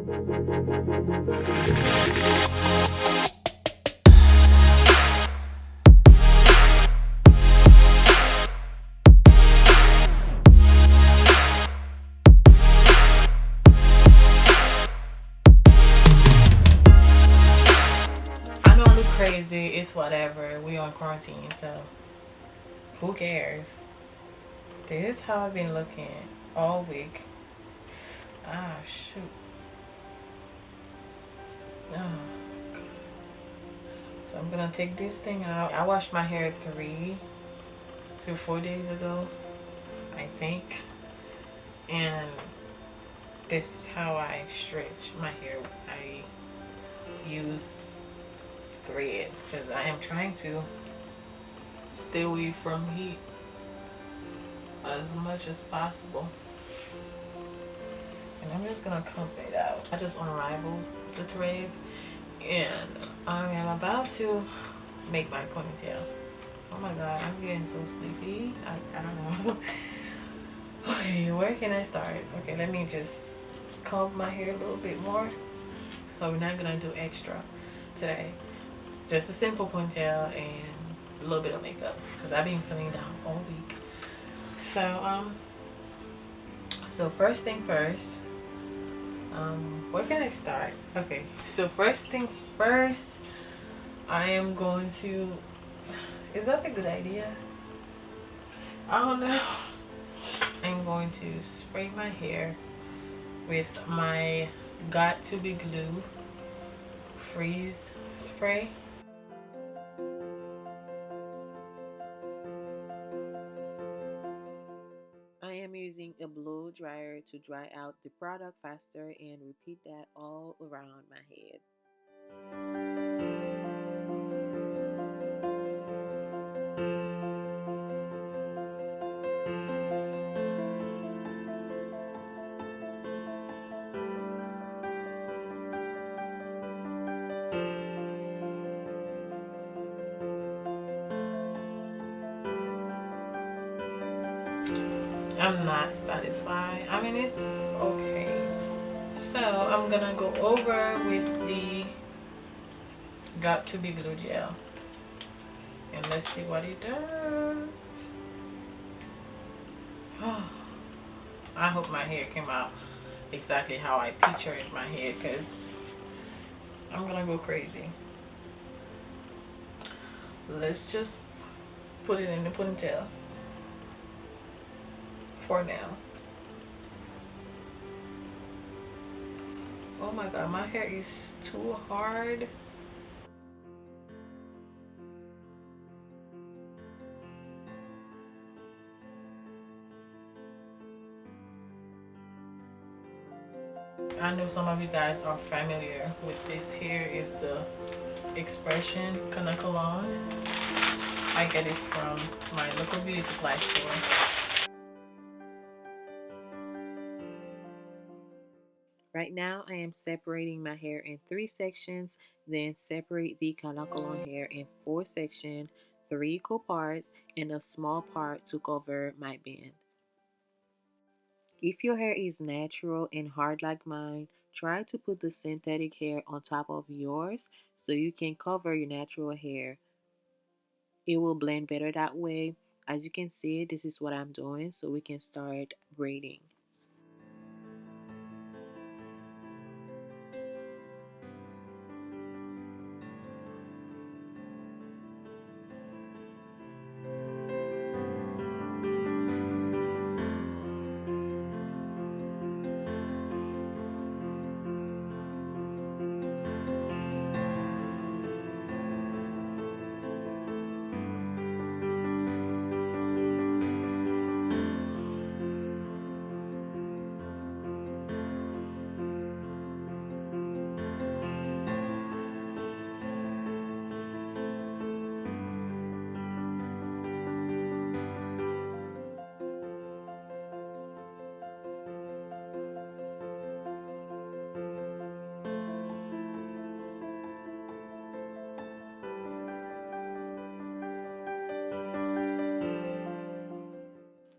I know I look crazy. It's whatever. We on quarantine, so who cares? This is how I've been looking all week. Ah, shoot. Ah. So I'm gonna take this thing out. I washed my hair 3 to 4 days ago, I think. And this is how I stretch my hair. I use thread because I am trying to stay away from heat as much as possible. And I'm just gonna comb it out. I just unraveled the threads and I am about to make my ponytail. Oh my god, I'm getting so sleepy. I don't know. Okay, where can I start? Okay, let me just comb my hair a little bit more. So we're not gonna do extra today. Just a simple ponytail and a little bit of makeup because I've been feeling down all week. So first thing first, where can I start? Okay, so first thing first, I am going to, is that a good idea? I don't know. I'm going to spray my hair with my Got to Be Glue freeze spray. I am using a blow dryer to dry out the product faster and repeat that all around my head. I'm not satisfied. I mean, it's okay. So I'm gonna go over with the Got to Be Glue gel and let's see what it does. I hope my hair came out exactly how I pictured my hair because I'm gonna go crazy. Let's just put it in the ponytail for now. Oh my god, my hair is too hard. I know some of you guys are familiar with this. Here is the Expression Cologne. I get it from my local beauty supply store. Right now, I am separating my hair in 3 sections, then separate the Karak Chai hair in 4 sections, 3 equal parts, and a small part to cover my band. If your hair is natural and hard like mine, try to put the synthetic hair on top of yours so you can cover your natural hair. It will blend better that way. As you can see, this is what I'm doing so we can start braiding.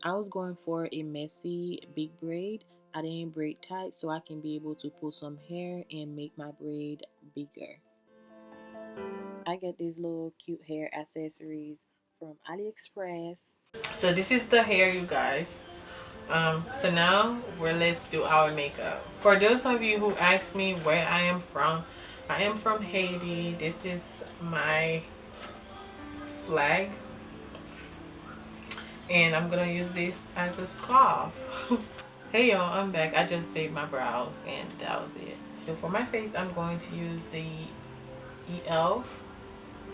I was going for a messy big braid. I didn't braid tight so I can be able to pull some hair and make my braid bigger. I get these little cute hair accessories from AliExpress. So this is the hair, you guys. So now let's do our makeup. For those of you who ask me where I am from Haiti. This is my flag, and I'm gonna use this as a scarf. Hey y'all, I'm back. I just did my brows and that was it. So for my face, I'm going to use the E.L.F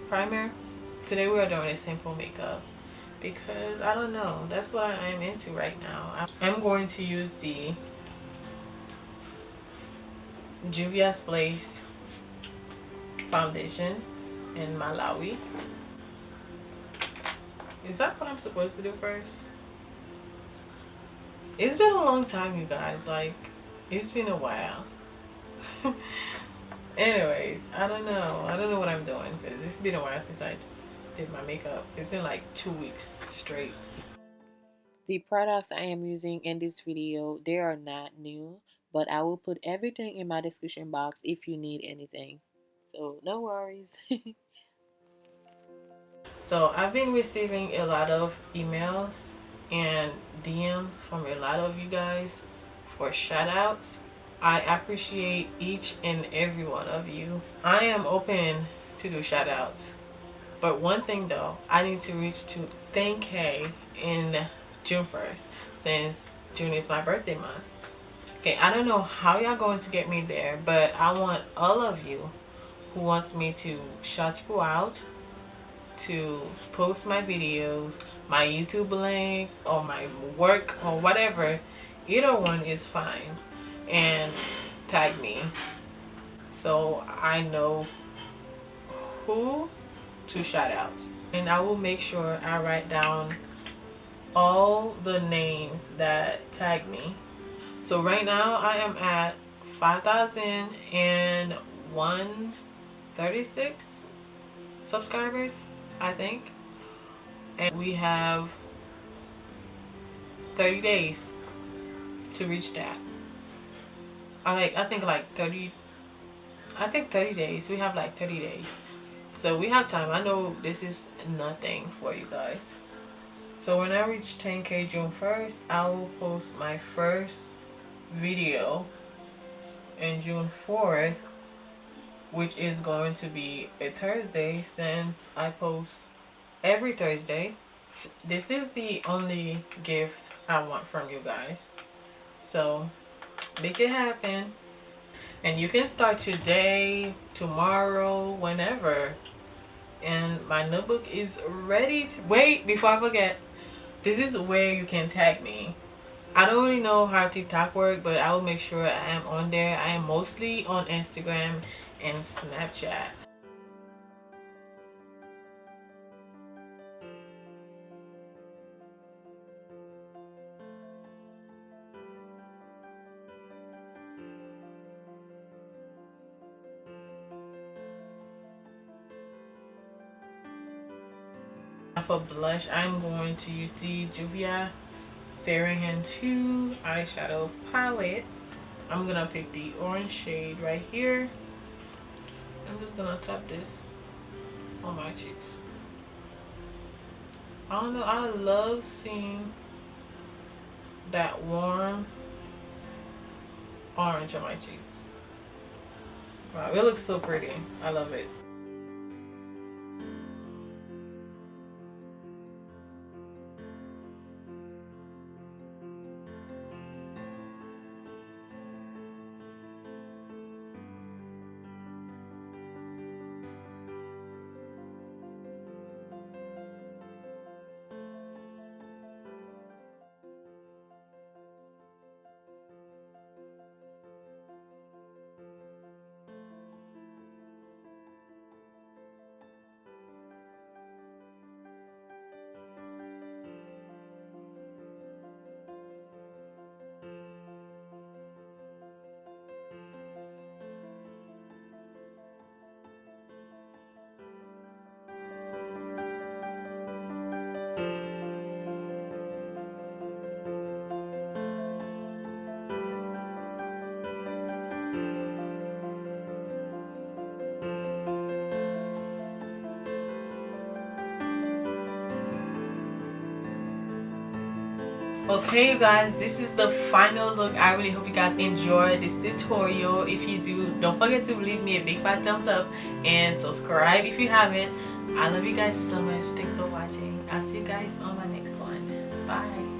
primer. Today we are doing a simple makeup because I don't know, that's what I'm into right now. I'm going to use the Juvia Place foundation in Malawi. Is that what I'm supposed to do first? It's been a long time, you guys. Like, it's been a while. Anyways, I don't know. I don't know what I'm doing because it's been a while since I did my makeup. It's been like 2 weeks straight. The products I am using in this video, they are not new, but I will put everything in my description box if you need anything. So no worries. So I've been receiving a lot of emails and DMs from a lot of you guys for shout outs. I appreciate each and every one of you. I am open to do shout outs. But one thing though, I need to reach to 10K in June 1st, since June is my birthday month. Okay, I don't know how y'all going to get me there, but I want all of you who wants me to shout you out, to post my videos, my YouTube link, or my work, or whatever. Either one is fine. And tag me so I know who to shout out. And I will make sure I write down all the names that tag me. So right now I am at 5,136 subscribers, I think. And we have 30 days to reach that. I think like 30 days. We have like 30 days. So we have time. I know this is nothing for you guys. So when I reach 10K June 1st, I will post my first video in June 4th, which is going to be a Thursday since I post every Thursday. This is the only gift I want from you guys. So make it happen. And you can start today, tomorrow, whenever. And my notebook is ready to wait before I forget. This is where you can tag me. I don't really know how TikTok works, but I will make sure I am on there. I am mostly on Instagram and Snapchat. For blush, I'm going to use the Juvia Serene 2 eyeshadow palette. I'm gonna pick the orange shade right here. I'm just gonna tap this on my cheeks. I don't know, I love seeing that warm orange on my cheek. Wow, it looks so pretty. I love it. Okay, you guys, this is the final look. I really hope you guys enjoyed this tutorial. If you do, don't forget to leave me a big fat thumbs up and subscribe if you haven't. I love you guys so much. Thanks for watching. I'll see you guys on my next one. Bye.